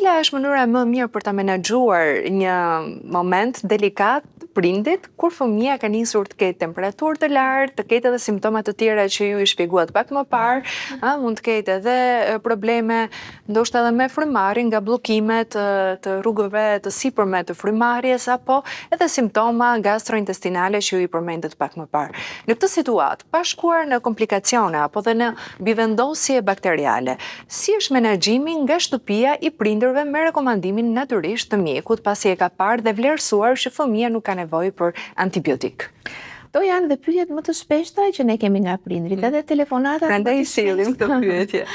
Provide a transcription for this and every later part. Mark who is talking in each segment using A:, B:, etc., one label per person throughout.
A: cila është mënyra më mirë për ta menaxhuar një moment delikat prindit kur fëmia ka nisur të ketë temperaturë të lartë, të ketë edhe simptoma të tjera që ju i shpjeguat pak më parë, mund të ketë edhe probleme ndoshta edhe me frymarrjen nga bllokimet të rrugëve të sipërme të frymarrjes apo edhe simptoma gastrointestinale që ju i përmendët pak më parë. Në këtë situatë, pa shkuar në komplikacione apo dhe në bivendosje bakteriale, si është menaxhimi nga shtëpia i prindërve me rekomandimin natyrisht të mjekut pasi e ka parë dhe vlerësuar që fëmia nuk ka nevojë për antibiotik?
B: Këto janë dhe pyetjet më të shpeshta që ne kemi nga prindrit, edhe telefonata.
A: Prandaj i sillim këtë pyetje.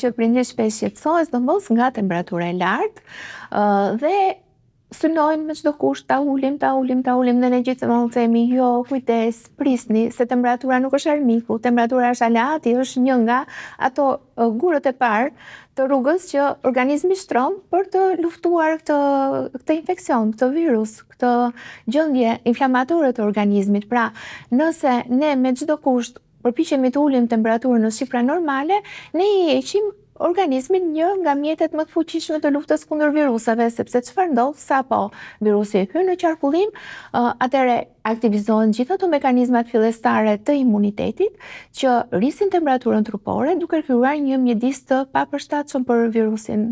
B: Që prindrit shpesh shqetësohen, sidomos nga temperatura e lartë dhe synojnë me çdo kusht ta ulim dhe ne gjithmonë themi jo, kujdes, prisni se temperatura nuk është armiku, temperatura është aleati, është një nga ato gurët e parë të rrugës që organizmi shtron për të luftuar këtë infekcion, këtë virus, këtë gjendje inflamatore të organizmit. Pra, nëse ne me çdo kusht përpiqemi të ulim temperaturën në shifra normale, ne i heqim organizmin një nga mjetet më të fuqishme të luftës kundër viruseve, sepse çfarë ndodh sapo virusi hyn në qarkullim, atëherë aktivizohen gjithë ato mekanizmat fillestare të imunitetit që rrisin temperaturën trupore duke krijuar një mjedis të papërshtatshëm për virusin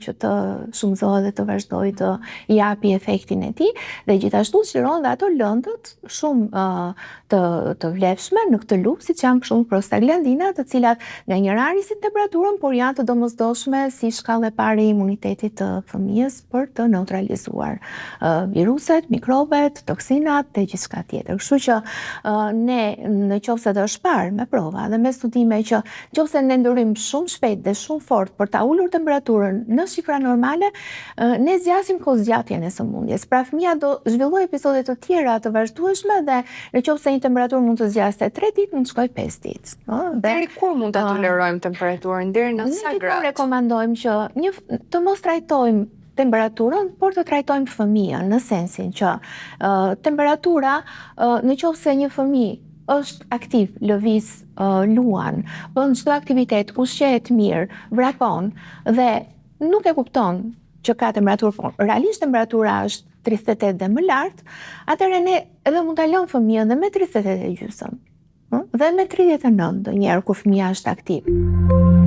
B: që të shumëzohet dhe të vazhdojë të japi efektin e tij dhe gjithashtu çliron dhe ato lëndët shumë të vlefshme në këtë luftë, siç janë shumë prostaglandina, të cilat nga njëra rrisin temperaturën, por janë të domosdoshme si shkallë e parë e imunitetit të fëmijës për të neutralizuar viruset, mikrobet, toksinat dhe gjithçka tjetër. Kështu që ne në qoftë se do është parë me prova dhe me studime që nëse ne ndryrim shumë shpejt dhe shumë fort për ta ulur temperaturën në shifra normale, ne zgjasim kohëzgjatjen e sëmundjes. Pra fëmia do zhvillojë episode të tjera të vazhdueshme dhe në qoftë se një temperaturë mund të zgjaste 3 ditë, mund të shkojë 5 ditë.
A: Deri kur mund ta tolerojmë temperaturën? Deri në sa gradë?
B: Ne rekomandojmë që të mos trajtojmë temperaturën, por të trajtojmë fëmijën në sensin që temperatura, në qoftë se një fëmijë është aktiv, lëviz, luan, bën çdo aktivitet, ushqehet mirë, vrakon dhe nuk e kupton që ka temperaturë fort. Realisht temperatura është 38 dhe më lartë, atëherë ne edhe mund ta lëmë fëmijën dhe me 38 e gjysmë, dhe me 39 ndonjëherë kur fëmia është aktiv.